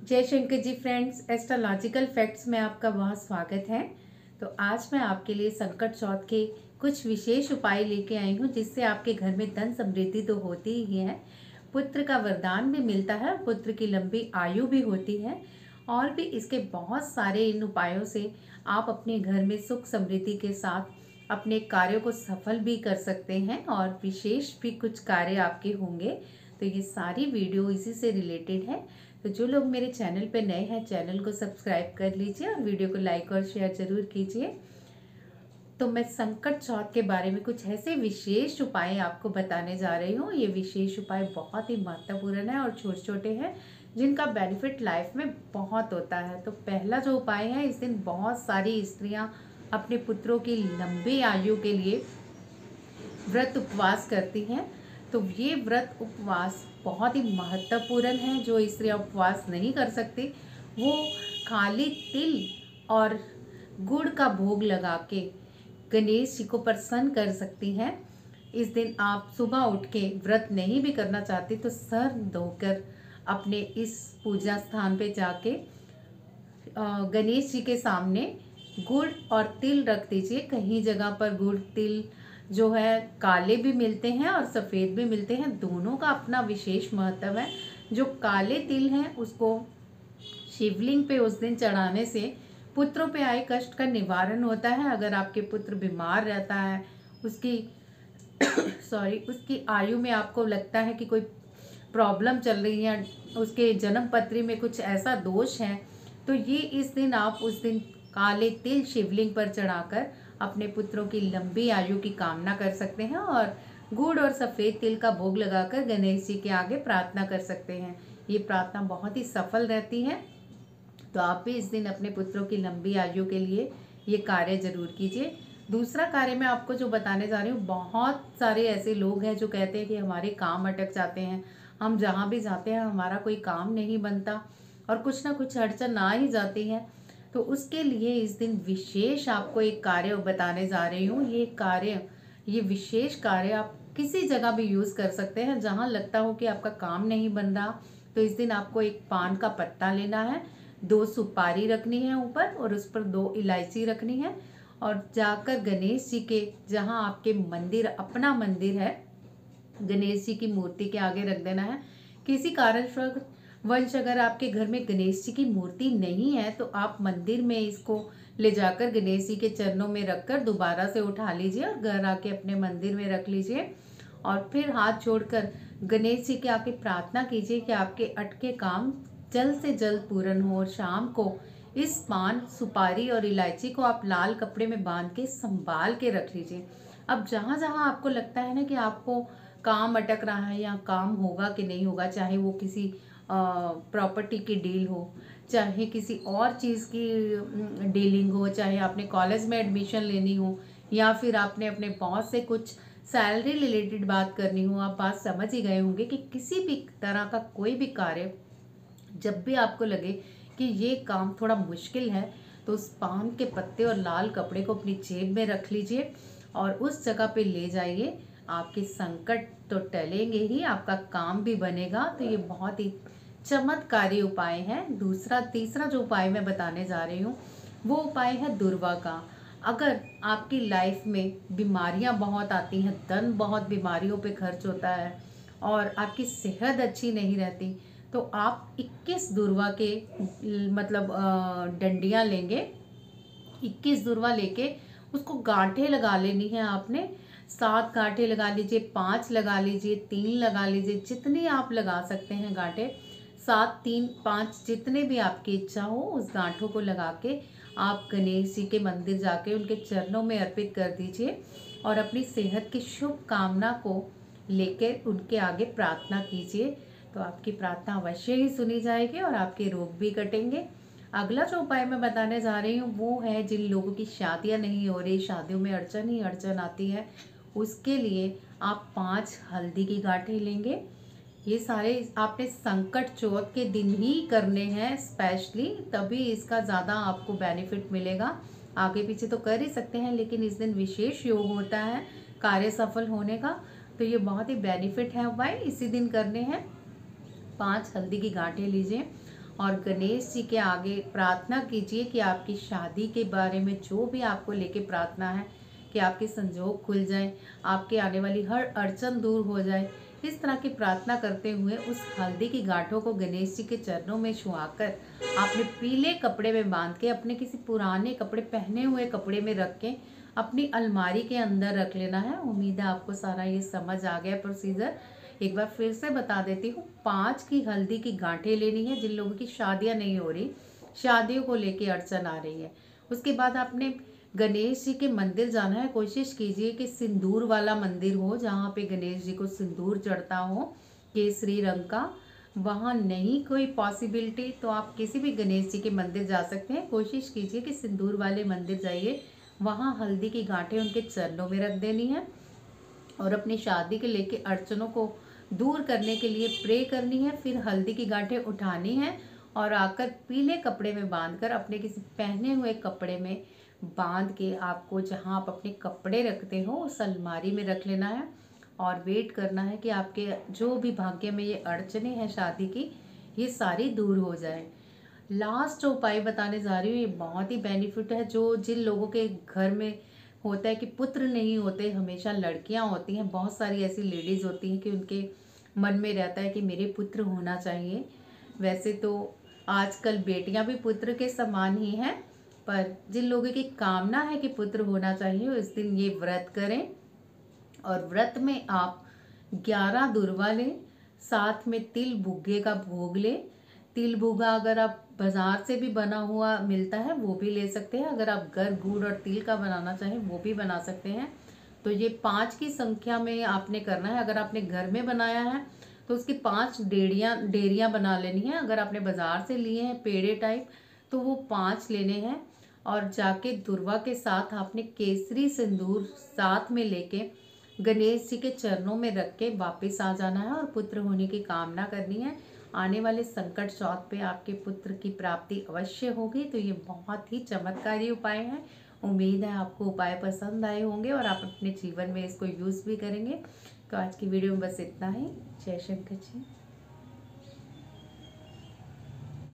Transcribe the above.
जय Shankar ji friends, astrological facts में आपका बहुत स्वागत है। तो आज मैं आपके लिए संकट चौथ के कुछ विशेष उपाय लेके आई हूँ जिससे आपके घर में धन समृद्धि तो होती ही है, पुत्र का वरदान भी मिलता है, पुत्र की लंबी आयु भी होती है। और भी इसके बहुत सारे इन उपायों से आप अपने घर में सुख समृद्धि के साथ अपने कार्यों को सफल भी कर सकते हैं और विशेष भी कुछ कार्य आपके होंगे। तो ये सारी वीडियो इसी से रिलेटेड है। तो जो लोग मेरे चैनल पे नए हैं, चैनल को सब्सक्राइब कर लीजिए और वीडियो को लाइक और शेयर जरूर कीजिए। तो मैं संकट चौथ के बारे में कुछ ऐसे विशेष उपाय आपको बताने जा रही हूँ। ये विशेष उपाय बहुत ही महत्वपूर्ण है और छोटे छोटे हैं जिनका बेनिफिट लाइफ में बहुत होता है। तो पहला जो उपाय है, इस दिन बहुत सारी स्त्रियां अपने पुत्रों की लंबी आयु के लिए व्रत उपवास करती हैं। तो ये व्रत उपवास बहुत ही महत्वपूर्ण है। जो स्त्रियां उपवास नहीं कर सकती वो खाली तिल और गुड़ का भोग लगा के गणेश जी को प्रसन्न कर सकती हैं। इस दिन आप सुबह उठ के व्रत नहीं भी करना चाहती तो सर धोकर अपने इस पूजा स्थान पे जाके गणेश जी के सामने गुड़ और तिल रख दीजिए। कहीं जगह पर गुड़ तिल जो है काले भी मिलते हैं और सफ़ेद भी मिलते हैं, दोनों का अपना विशेष महत्व है। जो काले तिल हैं उसको शिवलिंग पे उस दिन चढ़ाने से पुत्रों पे आए कष्ट का निवारण होता है। अगर आपके पुत्र बीमार रहता है, उसकी उसकी आयु में आपको लगता है कि कोई प्रॉब्लम चल रही है, उसके जन्म पत्री में कुछ ऐसा दोष है, तो ये इस दिन आप उस दिन काले तिल शिवलिंग पर चढ़ाकर अपने पुत्रों की लंबी आयु की कामना कर सकते हैं और गुड़ और सफ़ेद तिल का भोग लगाकर गणेश जी के आगे प्रार्थना कर सकते हैं। ये प्रार्थना बहुत ही सफल रहती है। तो आप भी इस दिन अपने पुत्रों की लंबी आयु के लिए ये कार्य जरूर कीजिए। दूसरा कार्य मैं आपको जो बताने जा रही हूँ, बहुत सारे ऐसे लोग हैं जो कहते हैं कि हमारे काम अटक जाते हैं, हम जहाँ भी जाते हैं हमारा कोई काम नहीं बनता और कुछ ना कुछ अड़चन आ ही जाती है। तो उसके लिए इस दिन विशेष आपको एक कार्य बताने जा रही हूँ। ये विशेष कार्य आप किसी जगह भी यूज़ कर सकते हैं जहाँ लगता हो कि आपका काम नहीं बन रहा। तो इस दिन आपको एक पान का पत्ता लेना है, 2 सुपारी रखनी है ऊपर और उस पर 2 इलायची रखनी है और जाकर गणेश जी के जहाँ आपके मंदिर, अपना मंदिर है, गणेश जी की मूर्ति के आगे रख देना है। किसी कारणवश अगर आपके घर में गणेश जी की मूर्ति नहीं है तो आप मंदिर में इसको ले जाकर गणेश जी के चरणों में रखकर दोबारा से उठा लीजिए और घर आके अपने मंदिर में रख लीजिए और फिर हाथ जोड़कर गणेश जी के आके प्रार्थना कीजिए कि आपके अटके काम जल्द से जल्द पूर्ण हो। और शाम को इस पान, सुपारी और इलायची को आप लाल कपड़े में बांध के संभाल के रख लीजिए। अब जहाँ जहाँ आपको लगता है ना कि आपको काम अटक रहा है या काम होगा कि नहीं होगा, चाहे वो किसी प्रॉपर्टी की डील हो, चाहे किसी और चीज़ की डीलिंग हो, चाहे आपने कॉलेज में एडमिशन लेनी हो या फिर आपने अपने बॉस से कुछ सैलरी रिलेटेड बात करनी हो, आप बात समझ ही गए होंगे कि किसी भी तरह का कोई भी कार्य जब भी आपको लगे कि ये काम थोड़ा मुश्किल है तो उस पान के पत्ते और लाल कपड़े को अपनी जेब में रख लीजिए और उस जगह पे ले जाइए। आपके संकट तो टलेंगे ही, आपका काम भी बनेगा। तो ये बहुत ही चमत्कारी उपाय है। तीसरा जो उपाय मैं बताने जा रही हूँ वो उपाय है दुर्वा का। अगर आपकी लाइफ में बीमारियां बहुत आती हैं, धन बहुत बीमारियों पे खर्च होता है और आपकी सेहत अच्छी नहीं रहती, तो आप 21 दुर्वा के मतलब डंडियाँ लेंगे। 21 दुर्वा लेके उसको गांठें लगा लेनी है आपने। 7 गांठें लगा लीजिए, 5 लगा लीजिए, 3 लगा लीजिए, जितनी आप लगा सकते हैं गांठें। 7, 3, 5 जितने भी आपकी इच्छा हो उस गांठों को लगा के आप गणेश जी के मंदिर जाके उनके चरणों में अर्पित कर दीजिए और अपनी सेहत की शुभ कामना को लेकर उनके आगे प्रार्थना कीजिए। तो आपकी प्रार्थना अवश्य ही सुनी जाएगी और आपके रोग भी कटेंगे। अगला जो उपाय मैं बताने जा रही हूँ वो है जिन लोगों की शादियाँ नहीं हो रही, शादियों में अड़चन ही अड़चन आती है, उसके लिए आप 5 हल्दी की गांठें लेंगे। ये सारे आपने संकट चौथ के दिन ही करने हैं स्पेशली, तभी इसका ज़्यादा आपको बेनिफिट मिलेगा। आगे पीछे तो कर ही सकते हैं लेकिन इस दिन विशेष योग होता है कार्य सफल होने का। तो ये बहुत ही बेनिफिट है उपाय, इसी दिन करने हैं। 5 हल्दी की गांठें लीजिए और गणेश जी के आगे प्रार्थना कीजिए कि आपकी शादी के बारे में जो भी आपको लेके प्रार्थना है कि आपके संजोग खुल जाएं, आपके आने वाली हर अड़चन दूर हो जाए। इस तरह की प्रार्थना करते हुए उस हल्दी की गांठों को गणेश जी के चरणों में छुआकर आपने पीले कपड़े में बांध के अपने किसी पुराने कपड़े पहने हुए कपड़े में रख के अपनी अलमारी के अंदर रख लेना है। उम्मीद है आपको सारा ये समझ आ गया प्रोसीजर। एक बार फिर से बता देती हूँ, 5 की हल्दी की गांठें लेनी है जिन लोगों की शादियां नहीं हो रही, शादियों को लेके अड़चन आ रही है। उसके बाद आपने गणेश जी के मंदिर जाना है। कोशिश कीजिए कि सिंदूर वाला मंदिर हो, जहाँ पे गणेश जी को सिंदूर चढ़ता हो केसरी रंग का। वहाँ नहीं कोई पॉसिबिलिटी तो आप किसी भी गणेश जी के मंदिर जा सकते हैं। कोशिश कीजिए कि सिंदूर वाले मंदिर जाइए, वहाँ हल्दी की गांठें उनके चरणों में रख देनी है और अपनी शादी के लेके अड़चनों को दूर करने के लिए प्रे करनी है। फिर हल्दी की गांठें उठानी है और आकर पीले कपड़े में बांधकर अपने किसी पहने हुए कपड़े में बांध के आपको जहां आप अपने कपड़े रखते हो उस अलमारी में रख लेना है और वेट करना है कि आपके जो भी भाग्य में ये अड़चने हैं शादी की, ये सारी दूर हो जाए। लास्ट जो उपाय बताने जा रही हूँ ये बहुत ही बेनिफिट है। जो जिन लोगों के घर में होता है कि पुत्र नहीं होते, हमेशा लड़कियां होती हैं, बहुत सारी ऐसी लेडीज़ होती हैं कि उनके मन में रहता है कि मेरे पुत्र होना चाहिए। वैसे तो आजकल बेटियां भी पुत्र के समान ही हैं, पर जिन लोगों की कामना है कि पुत्र होना चाहिए इस दिन ये व्रत करें। और व्रत में आप 11 दुर्वा लें, साथ में तिल बुग्गे का भोग लें। तिल बुगा अगर आप बाजार से भी बना हुआ मिलता है वो भी ले सकते हैं, अगर आप घर गुड़ और तिल का बनाना चाहें वो भी बना सकते हैं। तो ये 5 की संख्या में आपने करना है। अगर आपने घर में बनाया है तो उसकी 5 डेरियाँ बना लेनी है। अगर आपने बाजार से लिए हैं पेड़े टाइप तो वो 5 लेने हैं और जाके दुर्वा के साथ आपने केसरी सिंदूर साथ में लेके गणेश जी के चरणों में रख के वापस आ जाना है और पुत्र होने की कामना करनी है। आने वाले संकट चौथ पे आपके पुत्र की प्राप्ति अवश्य होगी। तो ये बहुत ही चमत्कारी उपाय है। उम्मीद है आपको उपाय पसंद आए होंगे और आप अपने जीवन में इसको यूज़ भी करेंगे। तो आज की वीडियो में बस इतना ही। जय शंकर जी।